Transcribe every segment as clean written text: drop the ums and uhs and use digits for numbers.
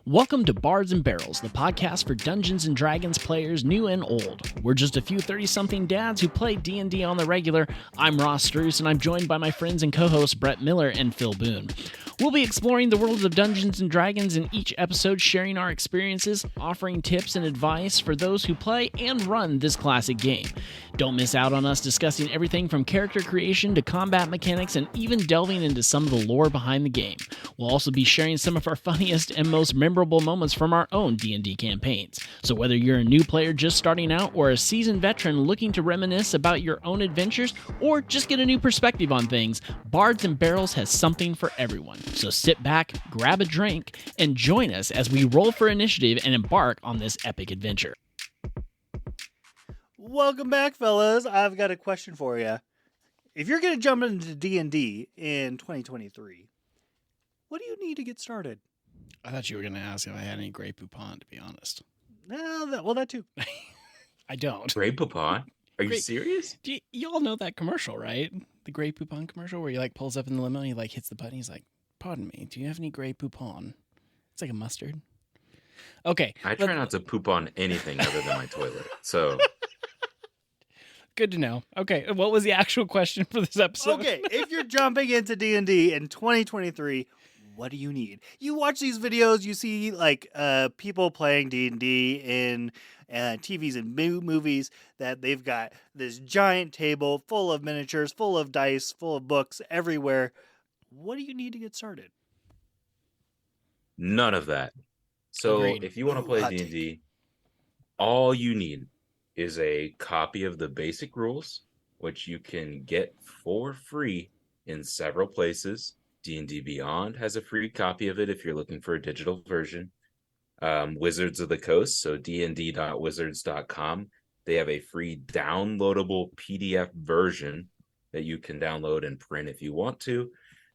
Welcome to Bards and Barrels, the podcast for Dungeons & Dragons players new and old. We're just a few 30-something dads who play D&D on the regular. I'm Ross Struess, and I'm joined by my friends and co-hosts Brett Miller and Phil Boone. We'll be exploring the worlds of Dungeons & Dragons in each episode, sharing our experiences, offering tips and advice for those who play and run this classic game. Don't miss out on us discussing everything from character creation to combat mechanics and even delving into some of the lore behind the game. We'll also be sharing some of our funniest and most memorable moments from our own D&D campaigns. So whether you're a new player just starting out or a seasoned veteran looking to reminisce about your own adventures or just get a new perspective on things, Bards and Barrels has something for everyone. So sit back, grab a drink, and join us as we roll for initiative and embark on this epic adventure. Welcome back, fellas. I've got a question for you. If you're going to jump into D&D in 2023, what do you need to get started? I thought you were going to ask if I had any Grey Poupon, to be honest. Well, that too. I don't. Grey Poupon? Are you serious? You all know that commercial, right? The Grey Poupon commercial where he pulls up in the limo and he hits the button. He's like, "Pardon me, do you have any Grey Poupon?" It's like a mustard. Okay. I try not to poop on anything other than my toilet. So good to know. Okay, what was the actual question for this episode? Okay, if you're jumping into D&D in 2023, what do you need? You watch these videos, you see people playing D&D in TVs and movies that they've got this giant table full of miniatures, full of dice, full of books everywhere. What do you need to get started? none of that. So Agreed. if you want to play D&D, all you need is a copy of the basic rules, which you can get for free in several places. D&D Beyond has a free copy of it if you're looking for a digital version. Wizards of the Coast, so dnd.wizards.com, they have a free downloadable PDF version that you can download and print if you want to.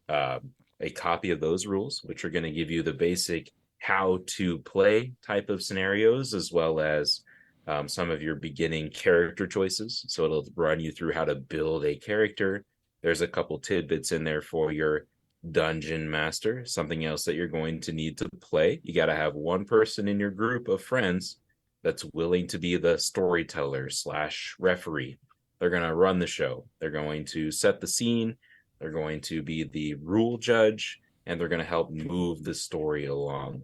A copy of those rules, which are going to give you the basic how to play type of scenarios, as well as some of your beginning character choices. So it'll run you through how to build a character. There's a couple tidbits in there for your dungeon master, something else that you're going to need to play. You got to have one person in your group of friends that's willing to be the storyteller / referee. They're going to run the show. They're going to set the scene. They're going to be the rule judge, and they're going to help move the story along.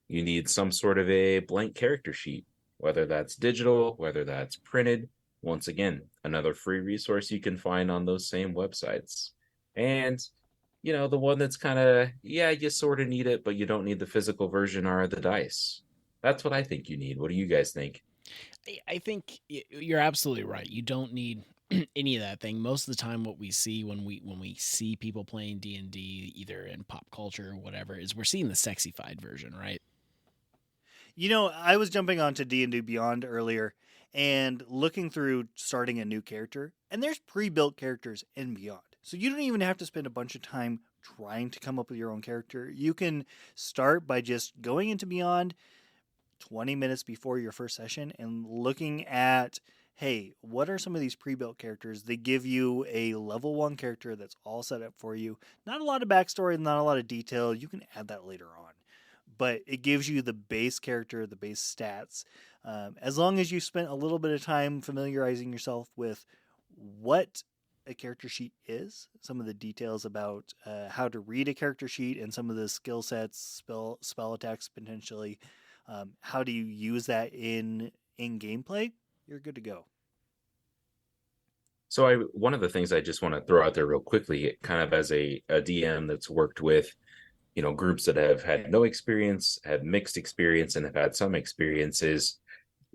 You need some sort of a blank character sheet, whether that's digital, whether that's printed. Once again, another free resource you can find on those same websites. And the one that's kind of, you sort of need it, but you don't need the physical version are the dice. That's what I think you need. What do you guys think? I think you're absolutely right. You don't need any of that thing. Most of the time what we see when we see people playing D&D, either in pop culture or whatever, is we're seeing the sexified version, right? I was jumping onto D&D Beyond earlier and looking through starting a new character, and there's pre-built characters in Beyond. So you don't even have to spend a bunch of time trying to come up with your own character. You can start by just going into Beyond 20 minutes before your first session and looking at, hey, what are some of these pre-built characters? They give you a level 1 character that's all set up for you. Not a lot of backstory, not a lot of detail. You can add that later on. But it gives you the base character, the base stats. As long as you spent a little bit of time familiarizing yourself with what a character sheet is, some of the details about how to read a character sheet and some of the skill sets, spell attacks potentially, how do you use that in gameplay, you're good to go. So one of the things I just want to throw out there real quickly, kind of as a DM that's worked with groups that have had no experience, had mixed experience, and have had some experiences.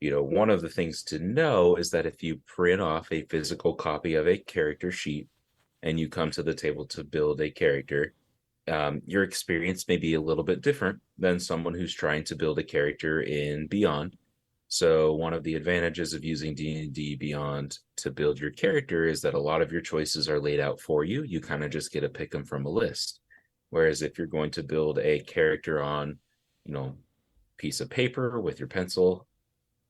One of the things to know is that if you print off a physical copy of a character sheet and you come to the table to build a character, your experience may be a little bit different than someone who's trying to build a character in Beyond. So one of the advantages of using D&D Beyond to build your character is that a lot of your choices are laid out for you. You kind of just get to pick them from a list. Whereas if you're going to build a character on, piece of paper with your pencil,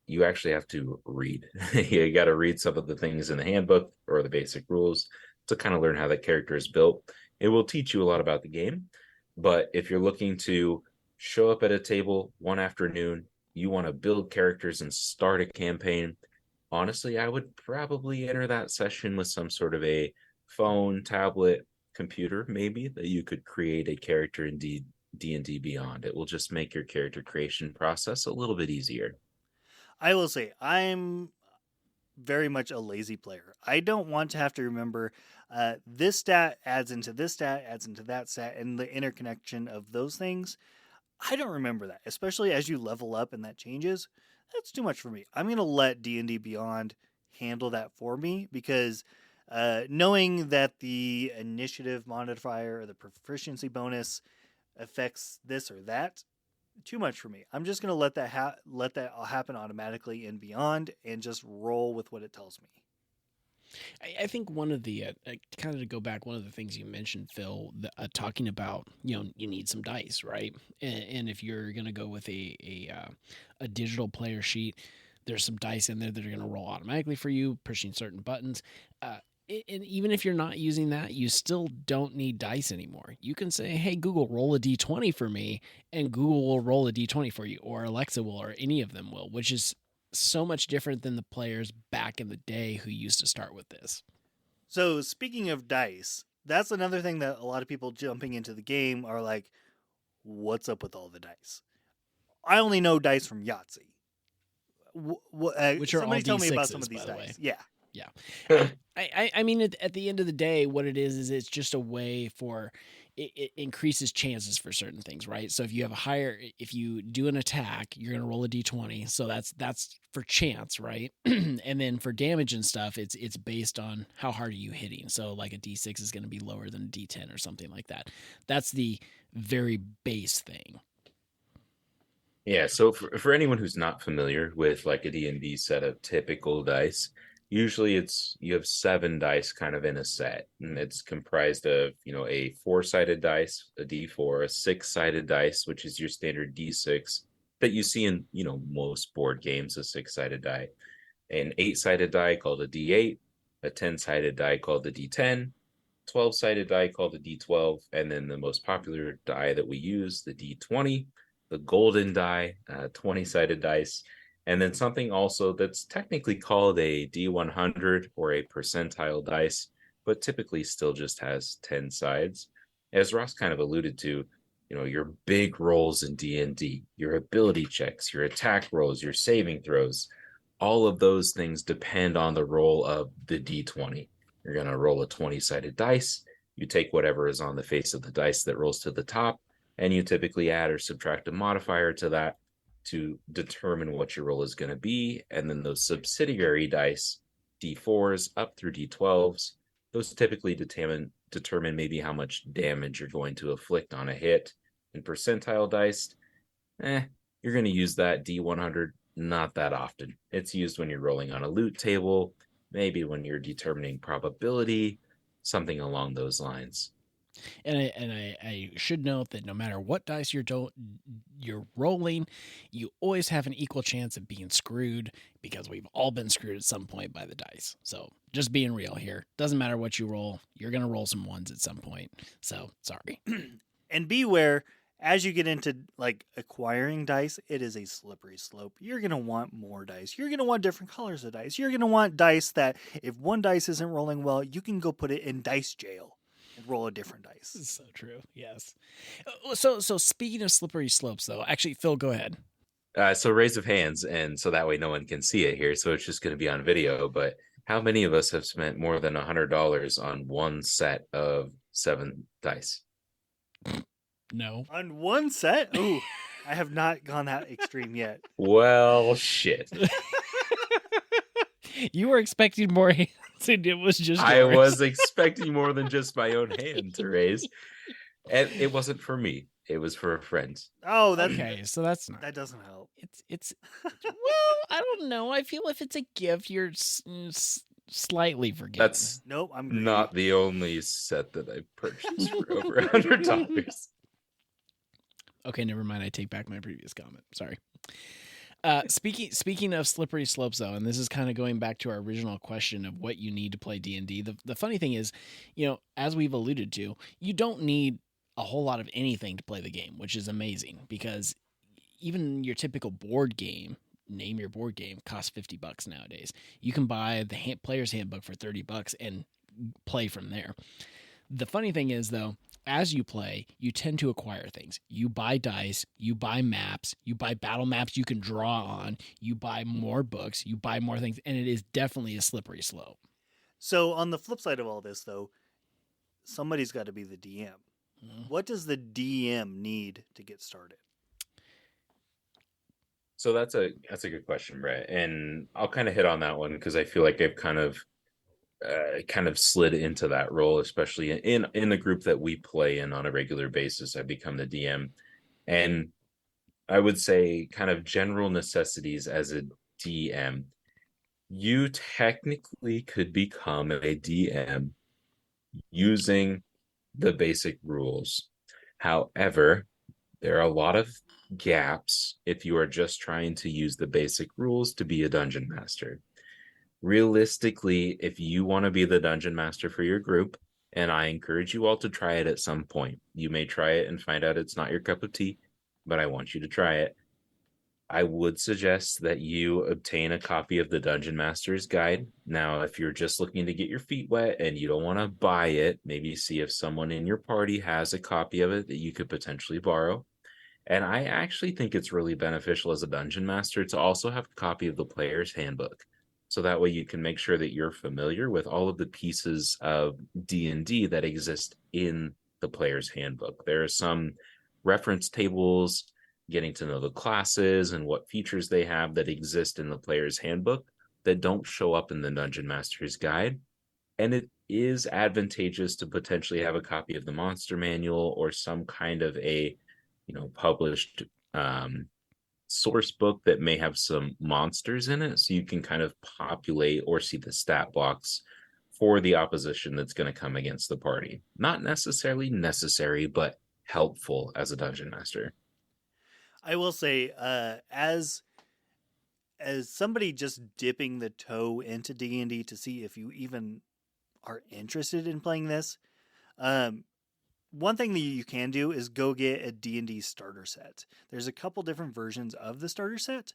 you actually have to read. You got to read some of the things in the handbook or the basic rules to kind of learn how that character is built. It will teach you a lot about the game. But if you're looking to show up at a table one afternoon, you want to build characters and start a campaign. Honestly, I would probably enter that session with some sort of a phone, tablet, computer, maybe, that you could create a character in D&D Beyond. It will just make your character creation process a little bit easier. I will say, I'm very much a lazy player. I don't want to have to remember this stat adds into this stat, adds into that stat, and the interconnection of those things. I don't remember that, especially as you level up and that changes. That's too much for me. I'm going to let D&D Beyond handle that for me because knowing that the initiative modifier or the proficiency bonus affects this or that, too much for me. I'm just going to let that happen automatically in Beyond and just roll with what it tells me. I think one of the kind of to go back, one of the things you mentioned, Phil, talking about you need some dice, right? And if you're going to go with a digital player sheet, there's some dice in there that are going to roll automatically for you, pushing certain buttons. And even if you're not using that, you still don't need dice anymore. You can say, "Hey Google, roll a d20 for me," and Google will roll a d20 for you, or Alexa will, or any of them will, which is so much different than the players back in the day who used to start with this. So speaking of dice, that's another thing that a lot of people jumping into the game are like, "What's up with all the dice?" I only know dice from Yahtzee. Which are Somebody all tell me about D6s, some of these by the dice. way. Yeah. Yeah. I mean, at the end of the day, what it is it's just a way for it increases chances for certain things, right? So if you do an attack, you're going to roll a d20. So that's for chance, right? And then for damage and stuff, it's based on how hard are you hitting. So like a d6 is going to be lower than a d10 or something like that. That's the very base thing. Yeah, so for anyone who's not familiar with like a D&D set of typical dice, usually you have 7 dice kind of in a set, and it's comprised of, a 4-sided dice, a D4, a 6-sided dice, which is your standard D6 that you see in, most board games, a 6-sided die, an 8-sided die called a D8, a 10-sided die called the D10, 12-sided die called the D12, and then the most popular die that we use, the D20, the golden die, 20-sided dice, and then something also that's technically called a D100 or a percentile dice, but typically still just has 10 sides. As Ross kind of alluded to, your big rolls in D&D, your ability checks, your attack rolls, your saving throws, all of those things depend on the roll of the D20. You're going to roll a 20-sided dice. You take whatever is on the face of the dice that rolls to the top, and you typically add or subtract a modifier to that to determine what your roll is going to be. And then those subsidiary dice, D4s up through D12s, those typically determine maybe how much damage you're going to inflict on a hit. And percentile dice, you're going to use that D100 not that often. It's used when you're rolling on a loot table, maybe when you're determining probability, something along those lines. And I should note that no matter what dice you're rolling, you always have an equal chance of being screwed because we've all been screwed at some point by the dice. So just being real here. Doesn't matter what you roll, you're going to roll some ones at some point. So sorry. And beware, as you get into like acquiring dice, it is a slippery slope. You're going to want more dice. You're going to want different colors of dice. You're going to want dice that if one dice isn't rolling well, you can go put it in dice jail and roll a different dice. So true. Yes. So speaking of slippery slopes, though, actually, Phil, go ahead. So raise of hands, and so that way no one can see it here. So it's just going to be on video. But how many of us have spent more than $100 on one set of 7 dice? No. On one set? Ooh, I have not gone that extreme yet. Well, shit. You were expecting more hands, and it was just yours. I was expecting more than just my own hand to raise. And it wasn't for me. It was for a friend. Oh, that's okay. So that's not. That doesn't help. It's well, I don't know. I feel if it's a gift, you're slightly forgiven. That's nope. I'm greedy. Not the only set that I purchased for over $100. Okay, never mind. I take back my previous comment. Sorry. Speaking of slippery slopes, though, and this is kind of going back to our original question of what you need to play D&D. The funny thing is, as we've alluded to, you don't need a whole lot of anything to play the game, which is amazing because even your typical board game, name your board game, costs $50 nowadays. You can buy the player's handbook for $30 and play from there. The funny thing is, though, as you play, you tend to acquire things. You buy dice, you buy maps, you buy battle maps you can draw on, you buy more books, you buy more things, and it is definitely a slippery slope. So on the flip side of all this, though, somebody's got to be the DM. Mm-hmm. What does the DM need to get started? So that's a good question, Brett, and I'll kind of hit on that one because I feel like I've kind of slid into that role, especially in the group that we play in on a regular basis. I've become the DM, and I would say kind of general necessities as a DM. You technically could become a DM using the basic rules. However, there are a lot of gaps if you are just trying to use the basic rules to be a dungeon master. Realistically, if you want to be the dungeon master for your group, and I encourage you all to try it at some point, you may try it and find out it's not your cup of tea, but I want you to try it. I would suggest that you obtain a copy of the Dungeon Master's Guide. Now, if you're just looking to get your feet wet and you don't want to buy it, maybe see if someone in your party has a copy of it that you could potentially borrow. And I actually think it's really beneficial as a dungeon master to also have a copy of the player's handbook. So that way you can make sure that you're familiar with all of the pieces of D&D that exist in the player's handbook. There are some reference tables, getting to know the classes and what features they have that exist in the player's handbook that don't show up in the Dungeon Master's Guide. And it is advantageous to potentially have a copy of the monster manual or some kind of a published source book that may have some monsters in it, so you can kind of populate or see the stat blocks for the opposition that's going to come against the party. Not necessarily necessary, but helpful as a dungeon master. I will say, as somebody just dipping the toe into D&D to see if you even are interested in playing this, one thing that you can do is go get a D&D starter set. There's a couple different versions of the starter set,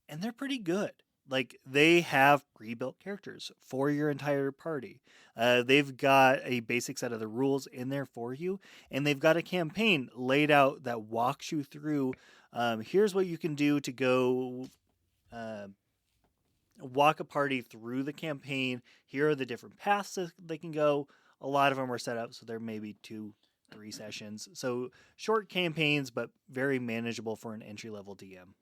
and they're pretty good. Like, they have pre-built characters for your entire party. They've got a basic set of the rules in there for you, and they've got a campaign laid out that walks you through, here's what you can do to go walk a party through the campaign. Here are the different paths that they can go. A lot of them are set up so there may be 2-3 sessions. So short campaigns, but very manageable for an entry-level DM.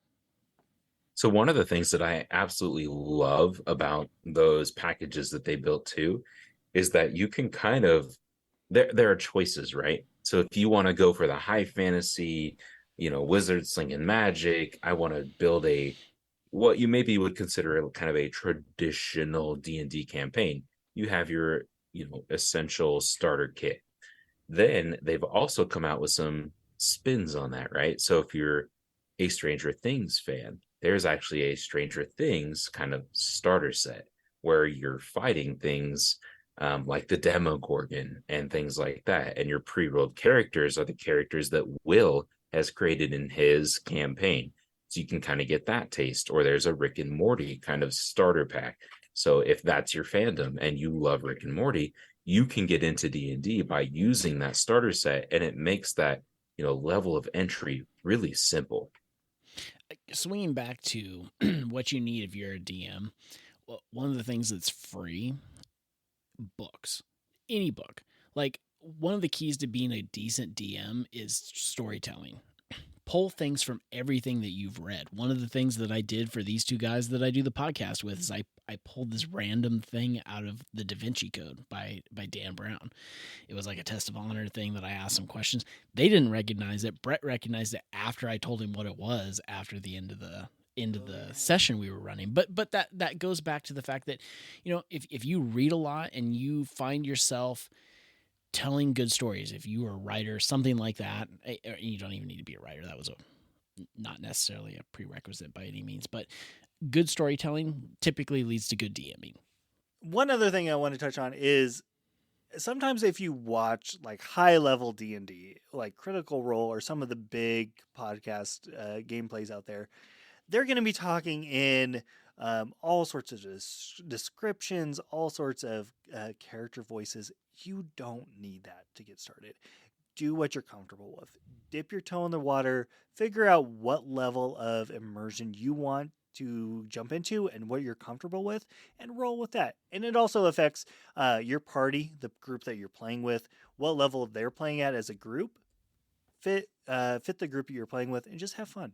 So one of the things that I absolutely love about those packages that they built too is that you can kind of, there are choices, right? So if you want to go for the high fantasy, wizard slinging magic, I want to build what you maybe would consider kind of a traditional D&D campaign. You have your essential starter kit. Then they've also come out with some spins on that, right? So if you're a Stranger Things fan, there's actually a Stranger Things kind of starter set where you're fighting things like the Demogorgon and things like that. And your pre-rolled characters are the characters that Will has created in his campaign. So you can kind of get that taste. Or there's a Rick and Morty kind of starter pack. So if that's your fandom and you love Rick and Morty, you can get into D&D by using that starter set, and it makes that level of entry really simple. Swinging back to what you need if you're a DM, one of the things that's free, books. Any book. Like, one of the keys to being a decent DM is storytelling. Pull things from everything that you've read. One of the things that I did for these two guys that I do the podcast with is I pulled this random thing out of the Da Vinci Code by Dan Brown. It was like a test of honor thing that I asked some questions. They didn't recognize it. Brett recognized it after I told him what it was after the end of the session we were running. But that goes back to the fact that, if you read a lot and you find yourself telling good stories, if you are a writer, something like that, you don't even need to be a writer. That was not necessarily a prerequisite by any means, but good storytelling typically leads to good DMing. One other thing I want to touch on is sometimes if you watch like high level D&D, like Critical Role or some of the big podcast gameplays out there, they're going to be talking in all sorts of descriptions, all sorts of character voices. You don't need that to get started. Do what you're comfortable with. Dip your toe in the water, figure out what level of immersion you want to jump into and what you're comfortable with, and roll with that. And it also affects your party, the group that you're playing with, what level they're playing at as a group. Fit the group you're playing with, and just have fun.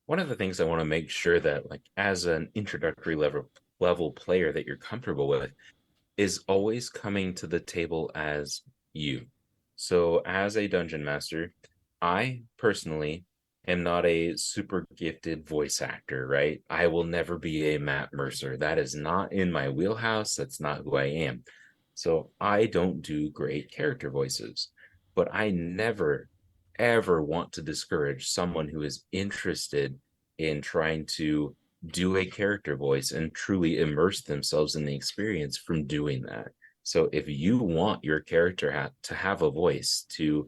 One of the things I want to make sure that, like, as an introductory level player that you're comfortable with, is always coming to the table as you. So, as a dungeon master, I personally am not a super gifted voice actor, right? I will never be a Matt Mercer. That is not in my wheelhouse. That's not who I am. So, I don't do great character voices, but I never, ever want to discourage someone who is interested in trying to do a character voice and truly immerse themselves in the experience from doing that. So if you want your character to have a voice, to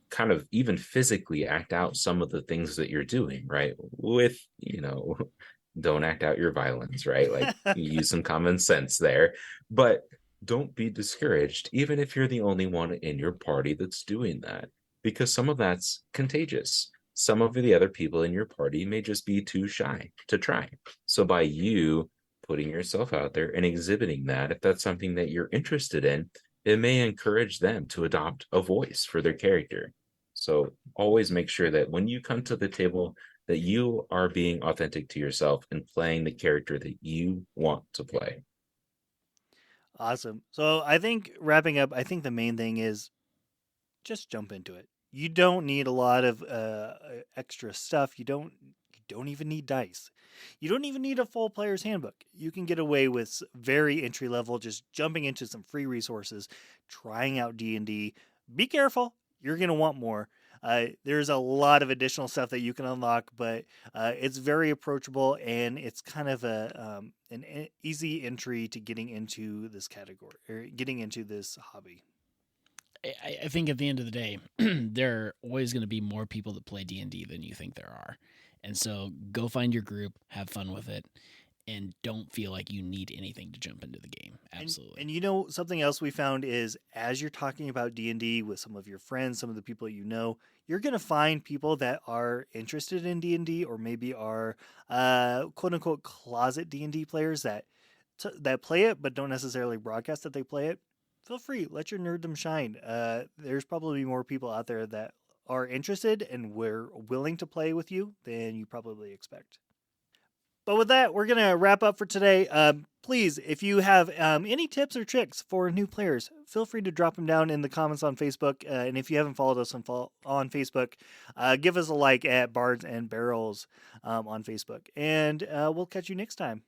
kind of even physically act out some of the things that you're doing, right? With, don't act out your violence, right? Like, use some common sense there, but don't be discouraged, even if you're the only one in your party that's doing that, because some of that's contagious. Some of the other people in your party may just be too shy to try. So by you putting yourself out there and exhibiting that, if that's something that you're interested in, it may encourage them to adopt a voice for their character. So always make sure that when you come to the table, that you are being authentic to yourself and playing the character that you want to play. Awesome. So I think wrapping up, I think the main thing is just jump into it. You don't need a lot of extra stuff. You don't even need dice. You don't even need a full player's handbook. You can get away with very entry level, just jumping into some free resources, trying out D&D. Be careful. You're going to want more. There's a lot of additional stuff that you can unlock, but it's very approachable and it's kind of an easy entry to getting into this category or getting into this hobby. I think at the end of the day, there are always going to be more people that play D&D than you think there are. And so go find your group, have fun with it, and don't feel like you need anything to jump into the game. Absolutely. And something else we found is as you're talking about D&D with some of your friends, some of the people you know, you're going to find people that are interested in D&D or maybe are quote unquote closet D&D players that play it but don't necessarily broadcast that they play it. Feel free, let your nerddom shine. There's probably more people out there that are interested and we're willing to play with you than you probably expect. But with that, we're going to wrap up for today. Please, if you have any tips or tricks for new players, feel free to drop them down in the comments on Facebook. And if you haven't followed us on Facebook, give us a like at Bards and Barrels on Facebook. And we'll catch you next time.